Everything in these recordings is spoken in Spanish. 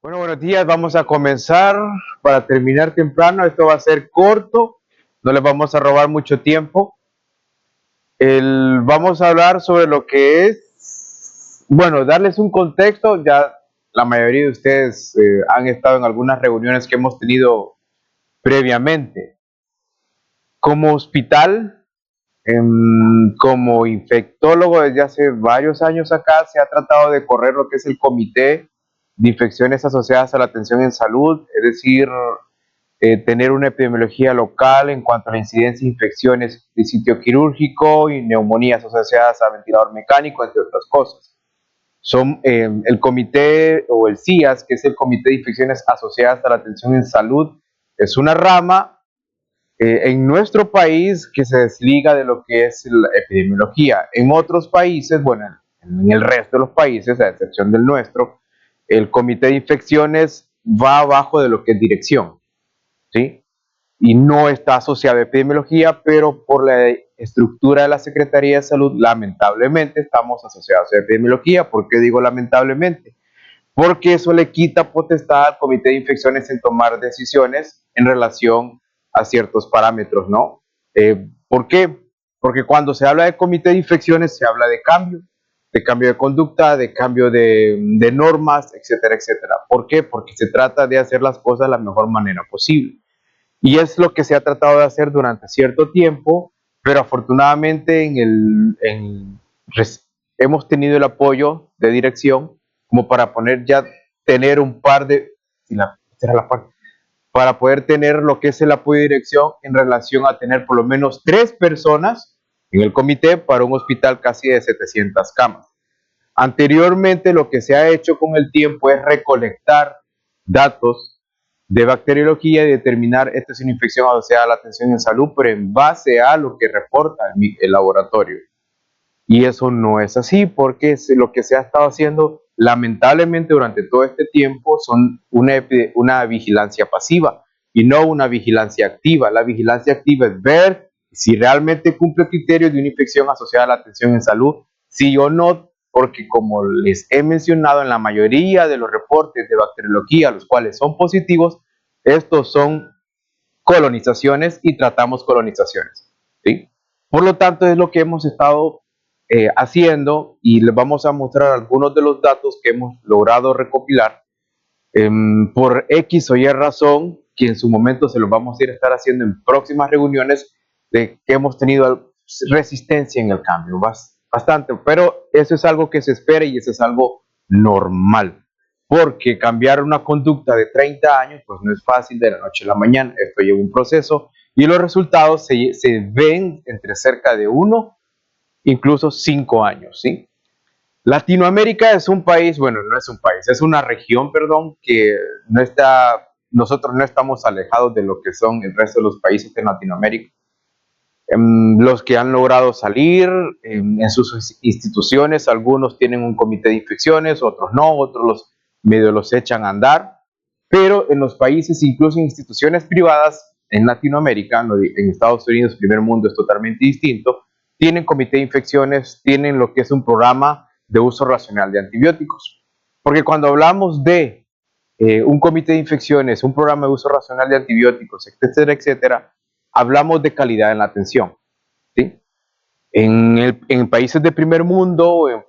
Bueno, buenos días. Vamos a comenzar para terminar temprano. Esto va a ser corto, no les vamos a robar mucho tiempo. Vamos a hablar sobre lo que es, bueno, darles un contexto. Ya la mayoría de ustedes han estado en algunas reuniones que hemos tenido previamente. Como hospital, como infectólogo desde hace varios años acá, se ha tratado de correr lo que es el comité de infecciones asociadas a la atención en salud, es decir, tener una epidemiología local en cuanto a la incidencia de infecciones de sitio quirúrgico y neumonías asociadas a ventilador mecánico, entre otras cosas. Son el comité o el CIAS, que es el Comité de Infecciones Asociadas a la Atención en Salud, es una rama en nuestro país que se desliga de lo que es la epidemiología. En otros países, bueno, en el resto de los países, a excepción del nuestro, el Comité de Infecciones va abajo de lo que es dirección, ¿sí? Y no está asociado a epidemiología, pero por la estructura de la Secretaría de Salud, lamentablemente estamos asociados a epidemiología. ¿Por qué digo lamentablemente? Porque eso le quita potestad al Comité de Infecciones en tomar decisiones en relación a ciertos parámetros, ¿no? ¿Por qué? Porque cuando se habla de Comité de Infecciones se habla de cambio de conducta, de cambio de normas, etcétera, etcétera. ¿Por qué? Porque se trata de hacer las cosas de la mejor manera posible. Y es lo que se ha tratado de hacer durante cierto tiempo, pero afortunadamente hemos tenido el apoyo de dirección como para tener un par de, si la, esta era la parte, para poder tener lo que es el apoyo de dirección en relación a tener por lo menos 3 personas en el comité para un hospital casi de 700 camas. Anteriormente, lo que se ha hecho con el tiempo es recolectar datos de bacteriología y determinar esta es una infección asociada a la atención en salud, pero en base a lo que reporta el laboratorio. Y eso no es así, porque lo que se ha estado haciendo lamentablemente durante todo este tiempo son una vigilancia pasiva y no una vigilancia activa. La vigilancia activa es ver si realmente cumple criterios de una infección asociada a la atención en salud, sí o no, porque como les he mencionado, en la mayoría de los reportes de bacteriología, los cuales son positivos, estos son colonizaciones y tratamos colonizaciones, ¿sí? Por lo tanto, es lo que hemos estado haciendo y les vamos a mostrar algunos de los datos que hemos logrado recopilar por X o Y razón, que en su momento se los vamos a ir a estar haciendo en próximas reuniones, de que hemos tenido resistencia en el cambio, bastante, pero eso es algo que se espera y eso es algo normal, porque cambiar una conducta de 30 años, pues no es fácil de la noche a la mañana, esto lleva un proceso y los resultados se ven entre cerca de 1, incluso 5 años, ¿sí? Latinoamérica es un país, bueno, no es un país, es una región, perdón, que no está, nosotros no estamos alejados de lo que son el resto de los países de Latinoamérica. Los que han logrado salir en sus instituciones, algunos tienen un comité de infecciones, otros no, otros medio los echan a andar, pero en los países, incluso en instituciones privadas en Latinoamérica, en Estados Unidos, primer mundo es totalmente distinto, tienen comité de infecciones, tienen lo que es un programa de uso racional de antibióticos. Porque cuando hablamos de un comité de infecciones, un programa de uso racional de antibióticos, etcétera, etcétera, hablamos de calidad en la atención, ¿sí? En países de primer mundo o en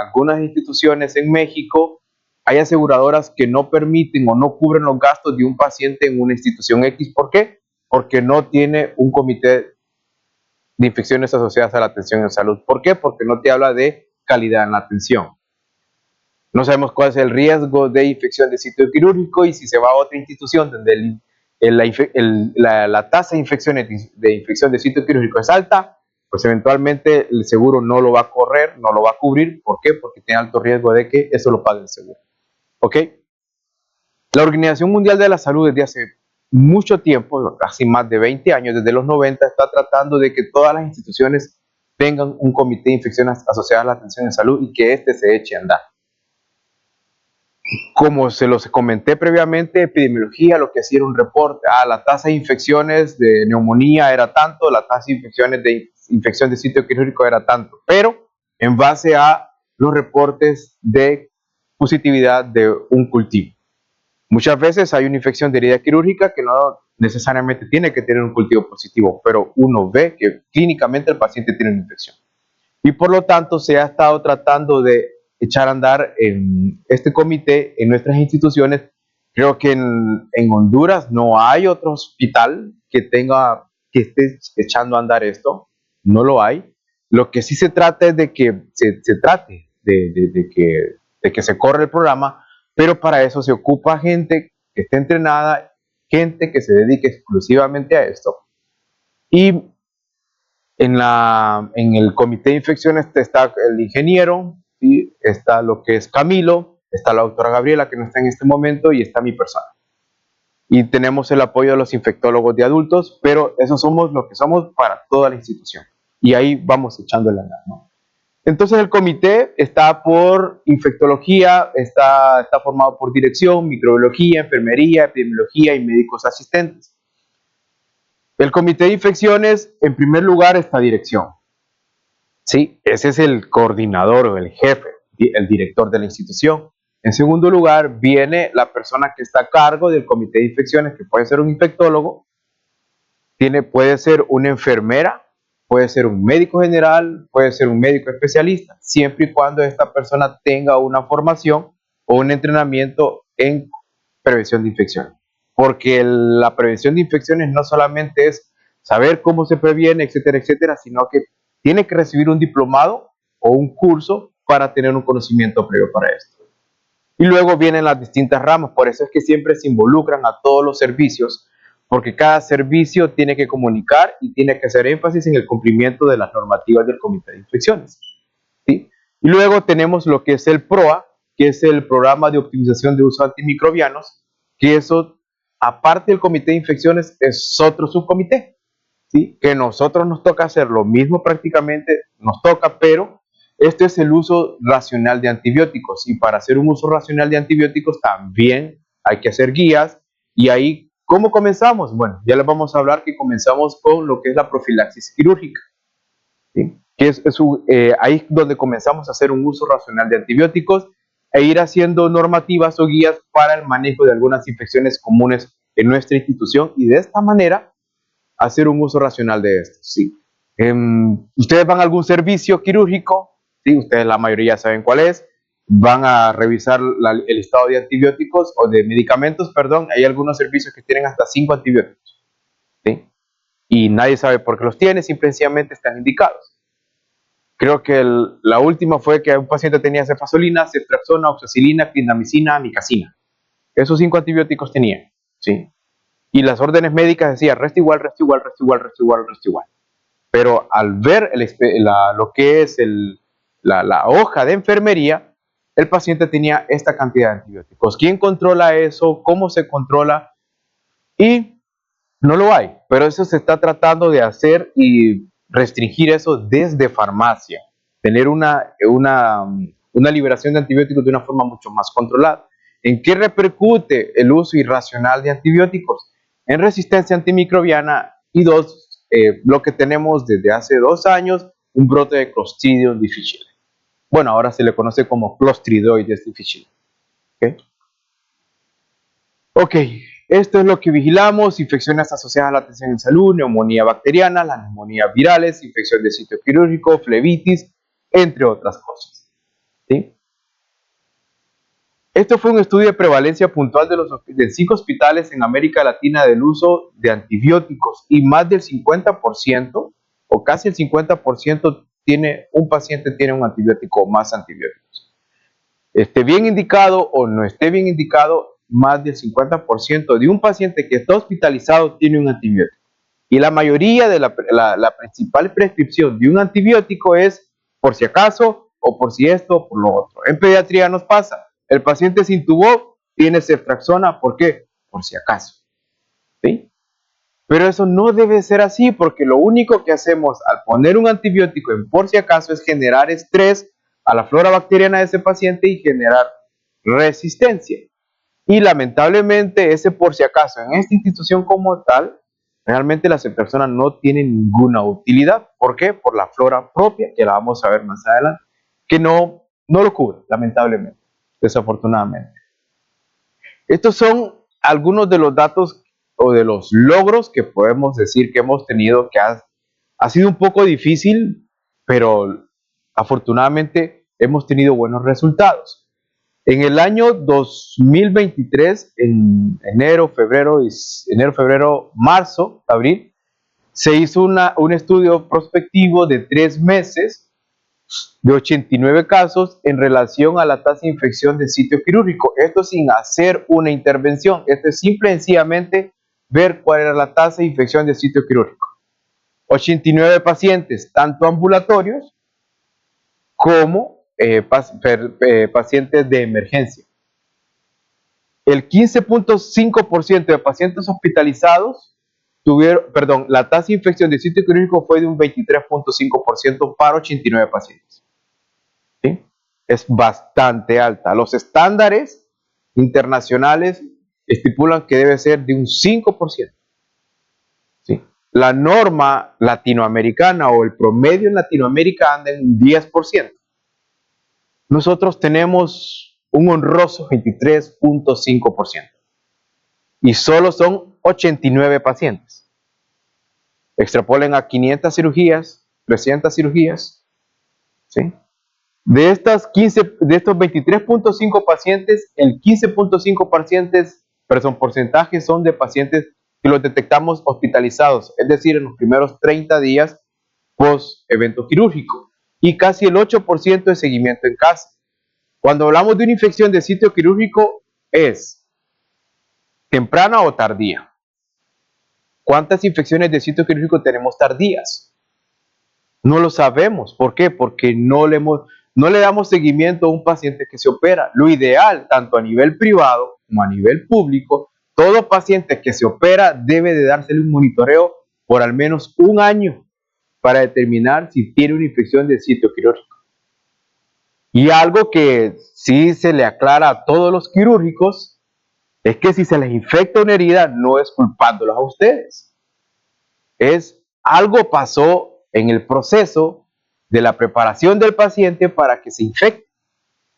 algunas instituciones en México, hay aseguradoras que no permiten o no cubren los gastos de un paciente en una institución X. ¿Por qué? Porque no tiene un comité de infecciones asociadas a la atención en salud. ¿Por qué? Porque no te habla de calidad en la atención. No sabemos cuál es el riesgo de infección de sitio quirúrgico y si se va a otra institución donde la tasa de infección de sitio quirúrgico es alta, pues eventualmente el seguro no lo va a correr, no lo va a cubrir. ¿Por qué? Porque tiene alto riesgo de que eso lo pague el seguro. ¿Ok? La Organización Mundial de la Salud desde hace mucho tiempo, casi más de 20 años, desde los 90, está tratando de que todas las instituciones tengan un comité de infecciones asociadas a la atención en salud y que éste se eche a andar. Como se los comenté previamente, epidemiología lo que hacía era un reporte. La tasa de infecciones de neumonía era tanto, la tasa de infecciones de infección de sitio quirúrgico era tanto, pero en base a los reportes de positividad de un cultivo. Muchas veces hay una infección de herida quirúrgica que no necesariamente tiene que tener un cultivo positivo, pero uno ve que clínicamente el paciente tiene una infección. Y por lo tanto se ha estado tratando de echar a andar en este comité en nuestras instituciones. Creo que en Honduras no hay otro hospital que esté echando a andar esto, no lo hay. Lo que sí se trata es de que se trate de que se corra el programa, pero para eso se ocupa gente que esté entrenada, gente que se dedique exclusivamente a esto. Y en el comité de infecciones está el ingeniero, ¿sí? Está lo que es Camilo, está la doctora Gabriela, que no está en este momento, y está mi persona. Y tenemos el apoyo de los infectólogos de adultos, pero eso somos lo que somos para toda la institución. Y ahí vamos echando el andar, ¿no? Entonces el comité está por infectología, está formado por dirección, microbiología, enfermería, epidemiología y médicos asistentes. El comité de infecciones, en primer lugar, está dirección. Sí, ese es el coordinador o el jefe, el director de la institución. En segundo lugar, viene la persona que está a cargo del comité de infecciones, que puede ser un infectólogo, puede ser una enfermera, puede ser un médico general, puede ser un médico especialista, siempre y cuando esta persona tenga una formación o un entrenamiento en prevención de infecciones. Porque la prevención de infecciones no solamente es saber cómo se previene, etcétera, etcétera, sino que tiene que recibir un diplomado o un curso para tener un conocimiento previo para esto. Y luego vienen las distintas ramas, por eso es que siempre se involucran a todos los servicios, porque cada servicio tiene que comunicar y tiene que hacer énfasis en el cumplimiento de las normativas del Comité de Infecciones, ¿sí? Y luego tenemos lo que es el PROA, que es el Programa de Optimización de Uso de Antimicrobianos, que eso, aparte del Comité de Infecciones, es otro subcomité, ¿sí? Que nosotros nos toca hacer lo mismo prácticamente, nos toca, pero este es el uso racional de antibióticos, y para hacer un uso racional de antibióticos también hay que hacer guías. Y ahí, ¿cómo comenzamos? Bueno, ya les vamos a hablar que comenzamos con lo que es la profilaxis quirúrgica, ¿sí? Que ahí donde comenzamos a hacer un uso racional de antibióticos e ir haciendo normativas o guías para el manejo de algunas infecciones comunes en nuestra institución, y de esta manera hacer un uso racional de esto, ¿sí? Ustedes van a algún servicio quirúrgico, ¿sí? Ustedes la mayoría saben cuál es, van a revisar el estado de antibióticos o de medicamentos, perdón. Hay algunos servicios que tienen hasta 5 antibióticos, ¿sí? Y nadie sabe por qué los tiene, simplemente están indicados. Creo que la última fue que un paciente tenía cefazolina, ceftriaxona, oxacilina, clindamicina, amicacina. Esos 5 antibióticos tenía, ¿sí? Y las órdenes médicas decían resto igual, resto igual, resto igual, resto igual, resto igual. Pero al ver lo que es la hoja de enfermería, el paciente tenía esta cantidad de antibióticos. ¿Quién controla eso? ¿Cómo se controla? Y no lo hay, pero eso se está tratando de hacer y restringir eso desde farmacia, tener una liberación de antibióticos de una forma mucho más controlada. ¿En qué repercute el uso irracional de antibióticos? En resistencia antimicrobiana, y lo que tenemos desde hace 2 años, un brote de Clostridium difficile. Bueno, ahora se le conoce como Clostridioides difficile. Ok, esto es lo que vigilamos: infecciones asociadas a la atención en salud, neumonía bacteriana, las neumonías virales, infección de sitio quirúrgico, flebitis, entre otras cosas, ¿sí? Esto fue un estudio de prevalencia puntual de 5 hospitales en América Latina del uso de antibióticos, y más del 50% o casi el 50% un paciente tiene un antibiótico o más antibióticos. Esté bien indicado o no esté bien indicado, más del 50% de un paciente que está hospitalizado tiene un antibiótico. Y la mayoría de la principal prescripción de un antibiótico es por si acaso, o por si esto o por lo otro. En pediatría nos pasa: el paciente se intubó, tiene ceftriaxona, ¿por qué? Por si acaso, ¿sí? Pero eso no debe ser así, porque lo único que hacemos al poner un antibiótico en por si acaso es generar estrés a la flora bacteriana de ese paciente y generar resistencia. Y lamentablemente ese por si acaso en esta institución como tal, realmente la ceftriaxona no tiene ninguna utilidad. ¿Por qué? Por la flora propia, que la vamos a ver más adelante, que no lo cubre, lamentablemente, desafortunadamente. Estos son algunos de los datos o de los logros que podemos decir que hemos tenido, que ha sido un poco difícil, pero afortunadamente hemos tenido buenos resultados. En el año 2023, en enero, febrero, marzo, abril, se hizo un estudio prospectivo de 3 meses de 89 casos en relación a la tasa de infección de sitio quirúrgico. Esto sin hacer una intervención. Esto es simple y sencillamente ver cuál era la tasa de infección de sitio quirúrgico. 89 pacientes, tanto ambulatorios como pacientes de emergencia. El 15.5% de pacientes hospitalizados la tasa de infección de sitio quirúrgico fue de un 23.5% para 89 pacientes. ¿Sí? Es bastante alta. Los estándares internacionales estipulan que debe ser de un 5%. ¿Sí? La norma latinoamericana o el promedio en Latinoamérica anda en un 10%. Nosotros tenemos un honroso 23.5% y solo son 89 pacientes. Extrapolen a 500 cirugías, 300 cirugías, ¿sí? De estos 23.5 pacientes, el 15.5 porcentajes son de pacientes que los detectamos hospitalizados, es decir, en los primeros 30 días post evento quirúrgico, y casi el 8% de seguimiento en casa. Cuando hablamos de una infección de sitio quirúrgico, ¿es temprana o tardía? ¿Cuántas infecciones de sitio quirúrgico tenemos tardías? No lo sabemos. ¿Por qué? Porque no le damos seguimiento a un paciente que se opera. Lo ideal, tanto a nivel privado como a nivel público, todo paciente que se opera debe de dársele un monitoreo por al menos un año para determinar si tiene una infección de sitio quirúrgico. Y algo que sí se le aclara a todos los quirúrgicos es que si se les infecta una herida, no es culpándolos a ustedes. Algo pasó en el proceso de la preparación del paciente para que se infecte.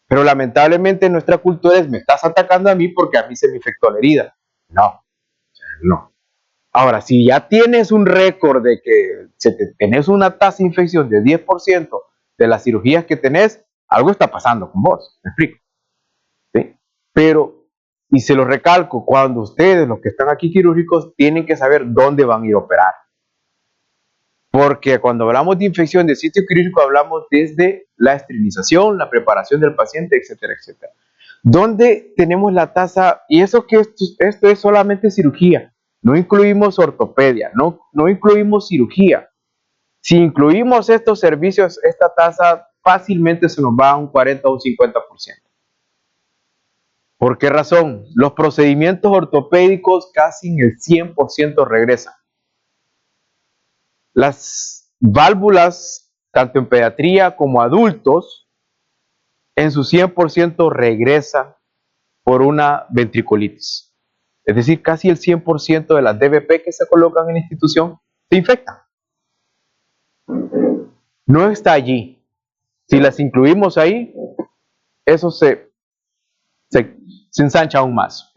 Pero lamentablemente nuestra cultura es: me estás atacando a mí porque a mí se me infectó la herida. No, no. Ahora, si ya tienes un récord de que tenés una tasa de infección de 10% de las cirugías que tenés, algo está pasando con vos. ¿Me explico? ¿Sí? Pero, y se lo recalco, cuando ustedes, los que están aquí quirúrgicos, tienen que saber dónde van a ir a operar. Porque cuando hablamos de infección de sitio quirúrgico, hablamos desde la esterilización, la preparación del paciente, etcétera, etcétera. ¿Dónde tenemos la tasa? Y eso que esto es solamente cirugía. No incluimos ortopedia, no incluimos cirugía. Si incluimos estos servicios, esta tasa fácilmente se nos va a un 40 o un 50%. ¿Por qué razón? Los procedimientos ortopédicos casi en el 100% regresan. Las válvulas, tanto en pediatría como adultos, en su 100% regresan por una ventriculitis. Es decir, casi el 100% de las DVP que se colocan en la institución se infectan. No está allí. Si las incluimos ahí, eso se ensancha aún más.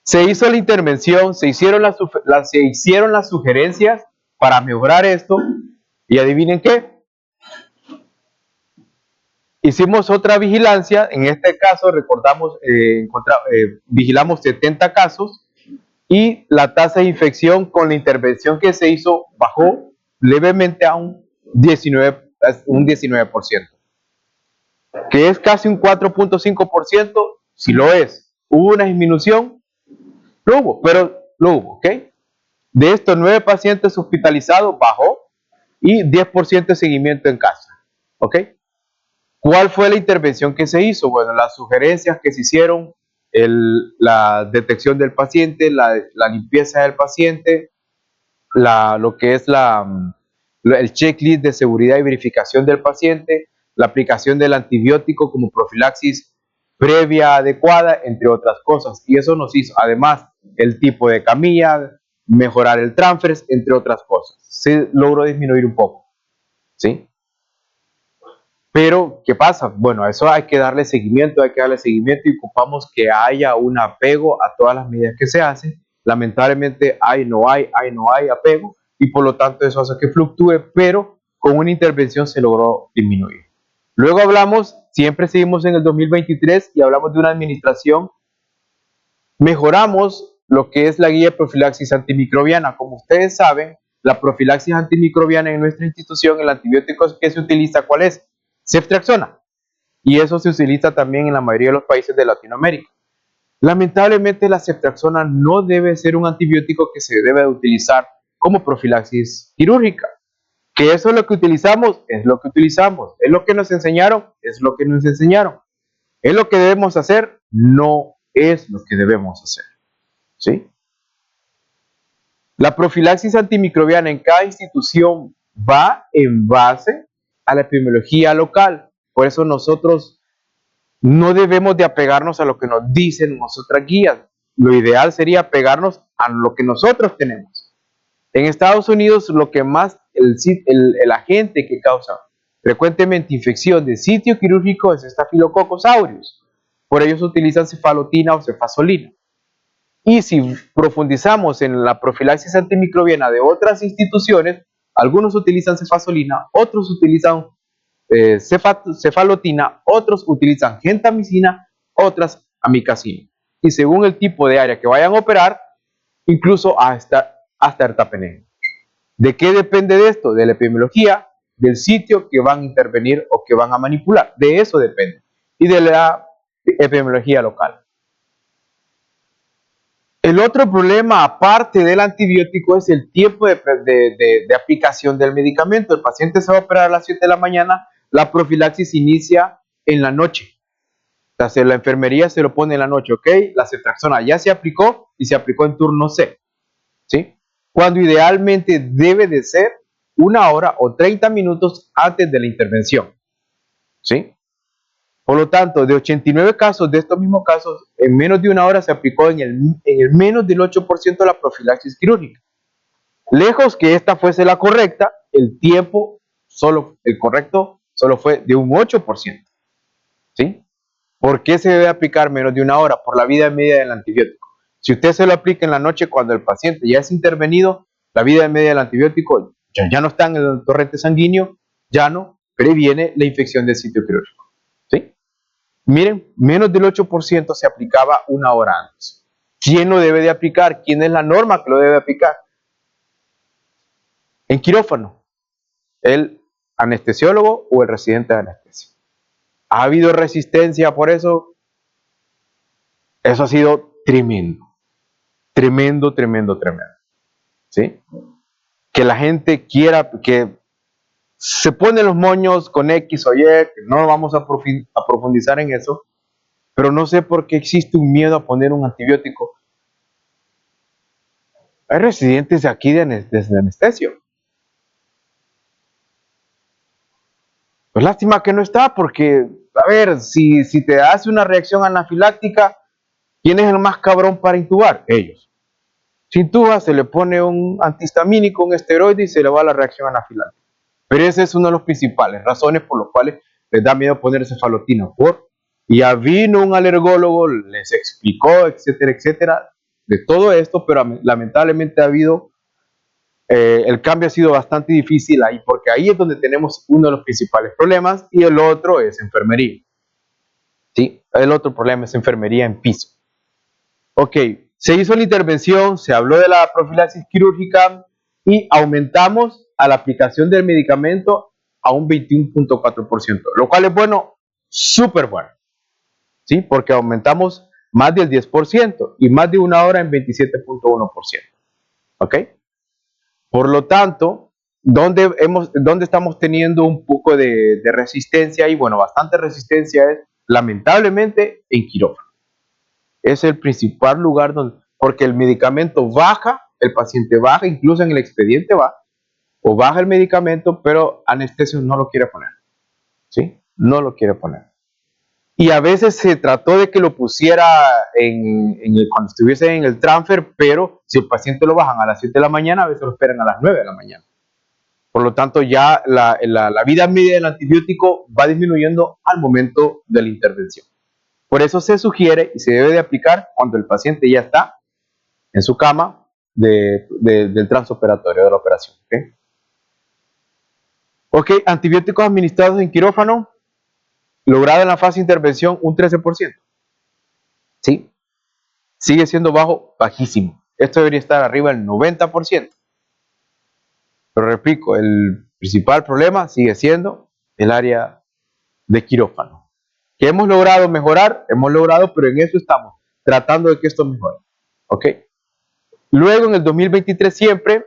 Se hizo la intervención, se hicieron las sugerencias para mejorar esto, y adivinen qué, hicimos otra vigilancia. En este caso recordamos, vigilamos 70 casos y la tasa de infección con la intervención que se hizo bajó levemente a un 19%, que es casi un 4.5%. Si lo es, hubo una disminución, lo hubo, pero lo hubo, ¿ok? De estos 9 pacientes hospitalizados bajó, y 10% de seguimiento en casa, ¿ok? ¿Cuál fue la intervención que se hizo? Bueno, las sugerencias que se hicieron: la detección del paciente, la limpieza del paciente, lo que es el checklist de seguridad y verificación del paciente, la aplicación del antibiótico como profilaxis previa adecuada, entre otras cosas. Y eso nos hizo, además, el tipo de camilla, mejorar el transfer, entre otras cosas. Se logró disminuir un poco, ¿sí? Pero, ¿qué pasa? Bueno, a eso hay que darle seguimiento y ocupamos que haya un apego a todas las medidas que se hacen. Lamentablemente, no hay apego y por lo tanto eso hace que fluctúe, pero con una intervención se logró disminuir. Luego siempre seguimos en el 2023 y hablamos de una administración. Mejoramos lo que es la guía de profilaxis antimicrobiana. Como ustedes saben, la profilaxis antimicrobiana en nuestra institución, el antibiótico que se utiliza, ¿cuál es? Ceftriaxona. Y eso se utiliza también en la mayoría de los países de Latinoamérica. Lamentablemente, la ceftriaxona no debe ser un antibiótico que se debe utilizar como profilaxis quirúrgica. Que eso es lo que utilizamos, es lo que utilizamos. Es lo que nos enseñaron, es lo que nos enseñaron. Es lo que debemos hacer, no es lo que debemos hacer. ¿Sí? La profilaxis antimicrobiana en cada institución va en base a la epidemiología local. Por eso nosotros no debemos de apegarnos a lo que nos dicen nuestras guías. Lo ideal sería apegarnos a lo que nosotros tenemos. En Estados Unidos, lo que más el agente que causa frecuentemente infección de sitio quirúrgico es Staphylococcus aureus. Por ello se utilizan cefalotina o cefazolina. Y si profundizamos en la profilaxis antimicrobiana de otras instituciones, algunos utilizan cefazolina, otros utilizan cefalotina, otros utilizan gentamicina, otras amicacina. Y según el tipo de área que vayan a operar, incluso hasta ertapenem. ¿De qué depende de esto? De la epidemiología, del sitio que van a intervenir o que van a manipular. De eso depende. Y de la epidemiología local. El otro problema, aparte del antibiótico, es el tiempo de aplicación del medicamento. El paciente se va a operar a las 7 de la mañana, la profilaxis inicia en la noche. O sea, la enfermería se lo pone en la noche, ¿ok? La ceftriaxona ya se aplicó y se aplicó en turno C, ¿sí? Cuando idealmente debe de ser 1 hora o 30 minutos antes de la intervención, ¿sí? Por lo tanto, de 89 casos, de estos mismos casos, en menos de 1 hora se aplicó en el menos del 8% de la profilaxis quirúrgica. Lejos que esta fuese la correcta, el tiempo, el correcto, solo fue de un 8%. ¿Sí? ¿Por qué se debe aplicar menos de 1 hora? Por la vida media del antibiótico. Si usted se lo aplica en la noche cuando el paciente ya es intervenido, la vida media del antibiótico ya no está en el torrente sanguíneo, ya no previene la infección del sitio quirúrgico. ¿Sí? Miren, menos del 8% se aplicaba 1 hora antes. ¿Quién lo debe de aplicar? ¿Quién es la norma que lo debe aplicar? En quirófano, el anestesiólogo o el residente de anestesia. ¿Ha habido resistencia por eso? Eso ha sido tremendo. Tremendo. ¿Sí? Que la gente quiera, que se pone los moños con X o Y, que no vamos a profundizar en eso, pero no sé por qué existe un miedo a poner un antibiótico. Hay residentes de aquí de anestesio. Pues lástima que no está, porque, a ver, si te hace una reacción anafiláctica, ¿quién es el más cabrón para intubar? Ellos. Si intuba, se le pone un antihistamínico, un esteroide y se le va la reacción anafiláctica. Pero ese es una de las principales razones por las cuales les da miedo poner cefalotina. Y ya vino un alergólogo, les explicó, etcétera, de todo esto, pero lamentablemente ha habido, el cambio ha sido bastante difícil ahí, porque ahí es donde tenemos uno de los principales problemas y el otro es enfermería. ¿Sí? El otro problema es enfermería en piso. Ok, se hizo la intervención, se habló de la profilaxis quirúrgica y aumentamos a la aplicación del medicamento a un 21.4%, lo cual es bueno, súper bueno, ¿sí? Porque aumentamos más del 10% y más de 1 hora en 27.1%, ¿ok? Por lo tanto, ¿dónde estamos teniendo un poco de resistencia? Y bueno, bastante resistencia es, lamentablemente, en quirófano. Es el principal lugar porque el medicamento baja, el paciente baja, incluso en el expediente o baja el medicamento, pero anestesio no lo quiere poner, ¿sí? No lo quiere poner. Y a veces se trató de que lo pusiera cuando estuviese en el transfer, pero si el paciente lo bajan a las 7 de la mañana, a veces lo esperan a las 9 de la mañana. Por lo tanto, ya la vida media del antibiótico va disminuyendo al momento de la intervención. Por eso se sugiere y se debe de aplicar cuando el paciente ya está en su cama del transoperatorio de la operación. Ok, antibióticos administrados en quirófano, logrado en la fase de intervención un 13%. ¿Sí? Sigue siendo bajísimo. Esto debería estar arriba del 90%. Pero repito, el principal problema sigue siendo el área de quirófano. ¿Que hemos logrado mejorar? Hemos logrado, pero en eso estamos, tratando de que esto mejore. ¿Ok? Luego, en el 2023 siempre,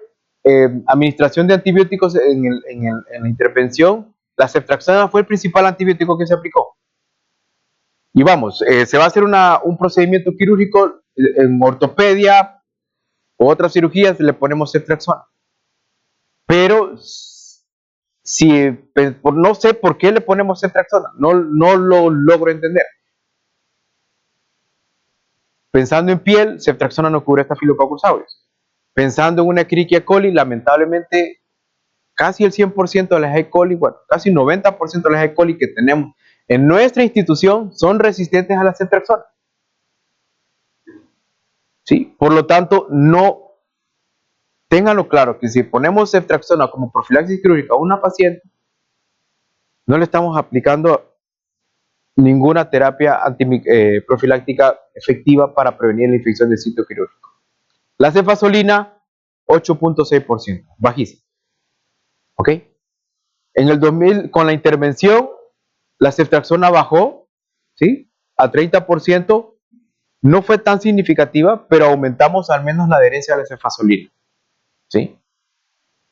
administración de antibióticos en la intervención, la ceftriaxona fue el principal antibiótico que se aplicó. Y vamos, se va a hacer un procedimiento quirúrgico en ortopedia o otras cirugías, le ponemos ceftriaxona. Pero no sé por qué le ponemos ceftriaxona, no lo logro entender. Pensando en piel, ceftriaxona no cubre Staphylococcus aureus. Pensando en una Escherichia coli, lamentablemente casi el 100% de las E. coli, bueno, casi 90% de las E. coli que tenemos en nuestra institución son resistentes a la ceftriaxona. ¿Sí? Por lo tanto, no, ténganlo claro, que si ponemos ceftriaxona como profilaxis quirúrgica a una paciente, no le estamos aplicando ninguna terapia profiláctica efectiva para prevenir la infección del sitio quirúrgico. La cefazolina, 8.6%, bajísima. ¿Ok? En el 2000, con la intervención, la ceftriaxona bajó, ¿sí?, a 30%. No fue tan significativa, pero aumentamos al menos la adherencia a la cefazolina. ¿Sí?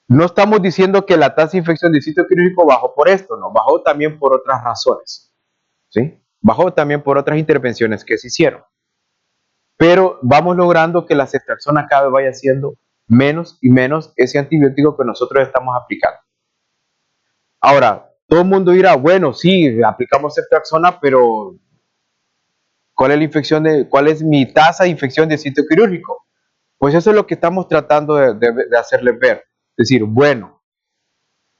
No estamos diciendo que la tasa de infección del sitio quirúrgico bajó por esto, no, bajó también por otras razones. ¿Sí? Bajó también por otras intervenciones que se hicieron. Pero vamos logrando que la ceftriaxona cada vez vaya siendo menos y menos ese antibiótico que nosotros estamos aplicando. Ahora, todo el mundo dirá, bueno, sí, aplicamos ceftriaxona, pero ¿cuál es mi tasa de infección de sitio quirúrgico? Pues eso es lo que estamos tratando de hacerles ver. Es decir, bueno,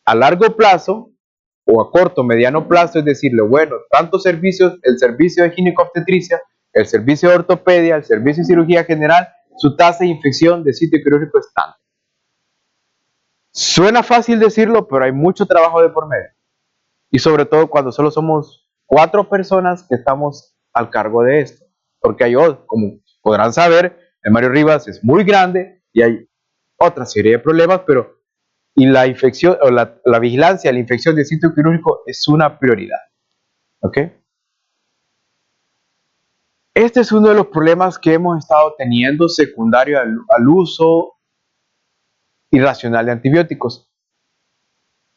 a largo plazo o a corto, mediano plazo, es decirle, bueno, tantos servicios, el servicio de ginecobstetricia, el servicio de ortopedia, el servicio de cirugía general, su tasa de infección de sitio quirúrgico es tanto. Suena fácil decirlo, pero hay mucho trabajo de por medio. Y sobre todo cuando solo somos 4 personas que estamos al cargo de esto. Porque hay otros, como podrán saber, el Mario Rivas es muy grande y hay otra serie de problemas, pero y la infección o la vigilancia de la infección del sitio quirúrgico es una prioridad. ¿Ok? Este es uno de los problemas que hemos estado teniendo secundario al uso irracional de antibióticos.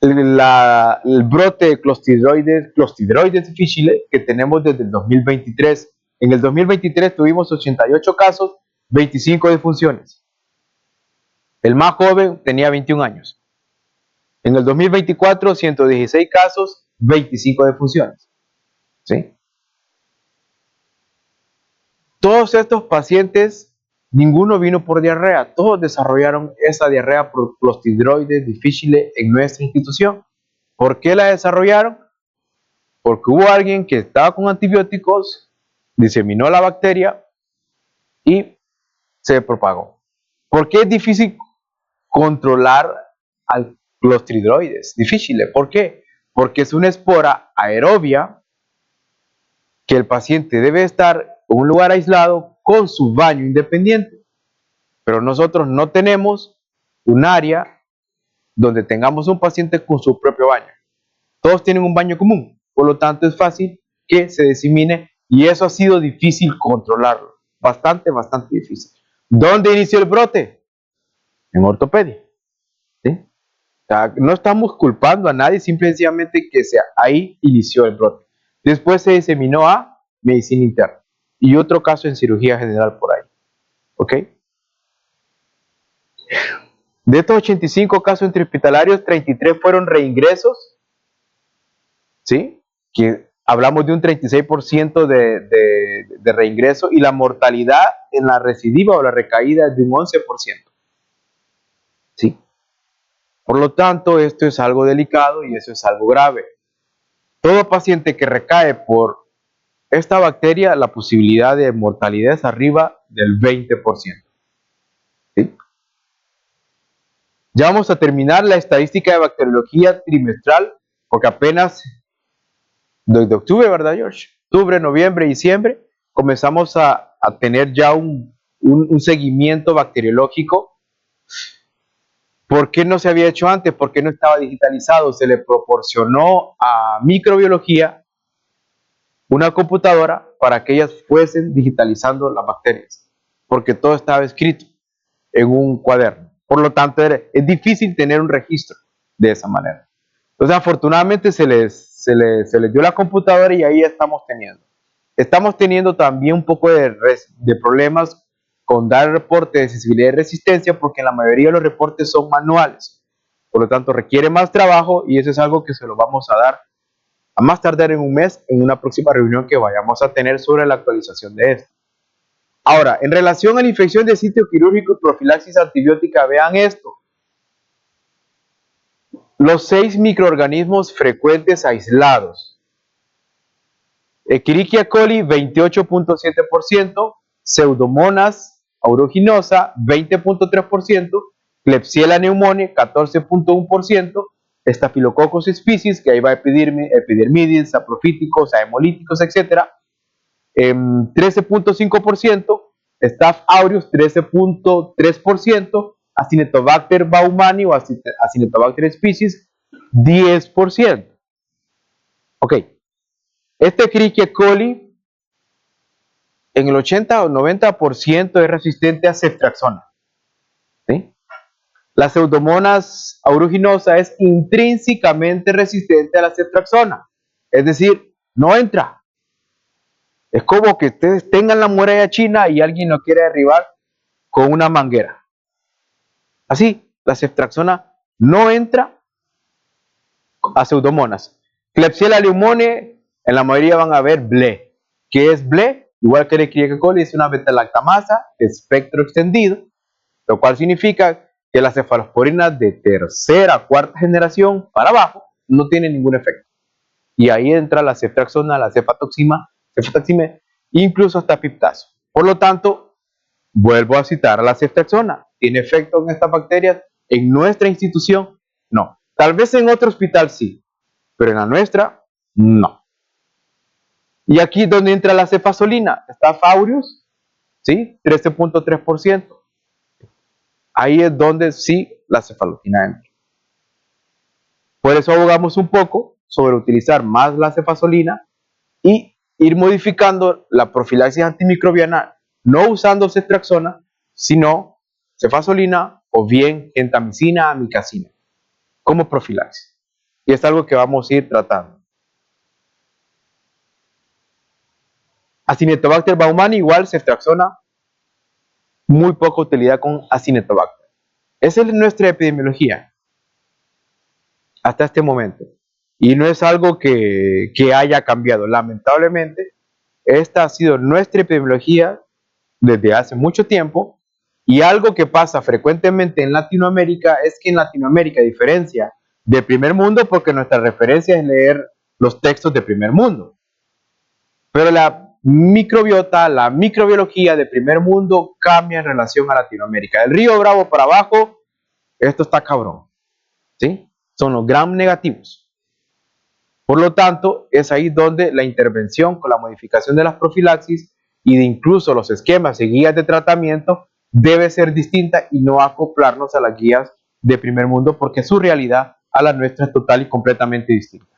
El brote de Clostridiroides difficile que tenemos desde el 2023. En el 2023 tuvimos 88 casos, 25 defunciones. El más joven tenía 21 años. En el 2024, 116 casos, 25 defunciones. ¿Sí? Todos estos pacientes, ninguno vino por diarrea, todos desarrollaron esa diarrea por Clostridiroides difficile en nuestra institución. ¿Por qué la desarrollaron? Porque hubo alguien que estaba con antibióticos, diseminó la bacteria y se propagó. ¿Por qué es difícil controlar al Clostridiroides difficile? ¿Por qué? Porque es una espora aerobia que el paciente debe estar en un lugar aislado con su baño independiente. Pero nosotros no tenemos un área donde tengamos un paciente con su propio baño. Todos tienen un baño común, por lo tanto es fácil que se disemine y eso ha sido difícil controlarlo. Bastante difícil. ¿Dónde inició el brote? En ortopedia. ¿Sí? O sea, no estamos culpando a nadie, simplemente que ahí inició el brote. Después se diseminó a medicina interna y otro caso en cirugía general por ahí. ¿Ok? De estos 85 casos intrahospitalarios, 33 fueron reingresos, ¿sí? Que hablamos de un 36% de reingreso y la mortalidad en la recidiva o la recaída es de un 11%. ¿Sí? Por lo tanto, esto es algo delicado y eso es algo grave. Todo paciente que recae por esta bacteria, la posibilidad de mortalidad es arriba del 20%. ¿Sí? Ya vamos a terminar la estadística de bacteriología trimestral, porque apenas desde octubre, ¿verdad, George? Octubre, noviembre, diciembre, comenzamos a tener ya un seguimiento bacteriológico. ¿Por qué no se había hecho antes? ¿Por qué no estaba digitalizado? Se le proporcionó a microbiología una computadora para que ellas fuesen digitalizando las bacterias, porque todo estaba escrito en un cuaderno. Por lo tanto, es difícil tener un registro de esa manera. Entonces, afortunadamente se les dio la computadora y ahí estamos teniendo. Estamos teniendo también un poco de problemas con dar reporte de sensibilidad y resistencia, porque la mayoría de los reportes son manuales. Por lo tanto, requiere más trabajo y eso es algo que se lo vamos a dar a más tardar en un mes en una próxima reunión que vayamos a tener sobre la actualización de esto. Ahora, en relación a la infección de sitio quirúrgico y profilaxis antibiótica, vean esto. Los 6 microorganismos frecuentes aislados. Escherichia coli 28.7%, Pseudomonas aeruginosa 20.3%, Klebsiella pneumoniae 14.1%, Staphylococcus species, que ahí va epidermidis, saprofíticos, hemolíticos, etc. 13.5%, Staph aureus 13.3%, Acinetobacter baumannii o Acinetobacter species 10%. Ok, este Escherichia coli en el 80 o 90% es resistente a ceftriaxona. ¿Sí? La Pseudomonas aeruginosa es intrínsecamente resistente a la ceftriaxona, es decir, no entra. Es como que ustedes tengan la muralla china y alguien lo quiere derribar con una manguera. Así, la ceftriaxona no entra a Pseudomonas. Klebsiella pneumoniae, en la mayoría van a ver BLE. ¿Qué es BLE? Igual que el Escherichia coli, es una beta-lactamasa de espectro extendido, lo cual significa que las cefalosporinas de tercera, cuarta generación para abajo no tienen ningún efecto. Y ahí entra la ceftriaxona, la cefatoxima, incluso hasta piptazo. Por lo tanto, vuelvo a citar a la ceftriaxona. ¿Tiene efecto en estas bacterias? ¿En nuestra institución? No. Tal vez en otro hospital sí, pero en la nuestra, no. Y aquí es donde entra la cefazolina. Staph aureus, ¿sí? 13.3%. Ahí es donde sí la cefalotina entra. Por eso abogamos un poco sobre utilizar más la cefazolina y ir modificando la profilaxis antimicrobiana, no usando ceftriaxona, sino cefazolina o bien gentamicina, amicacina, como profilaxis. Y es algo que vamos a ir tratando. Acinetobacter baumannii igual ceftriaxona, muy poca utilidad con Acinetobacter. Esa es nuestra epidemiología hasta este momento. Y no es algo que haya cambiado. Lamentablemente, esta ha sido nuestra epidemiología desde hace mucho tiempo. Y algo que pasa frecuentemente en Latinoamérica es que en Latinoamérica, a diferencia del primer mundo, porque nuestra referencia es leer los textos de primer mundo. Pero la microbiota, la microbiología de primer mundo cambia en relación a Latinoamérica. Del Río Bravo para abajo, esto está cabrón. ¿Sí? Son los gram negativos. Por lo tanto, es ahí donde la intervención con la modificación de las profilaxis y de incluso los esquemas y guías de tratamiento debe ser distinta y no acoplarnos a las guías de primer mundo, porque su realidad a la nuestra es total y completamente distinta.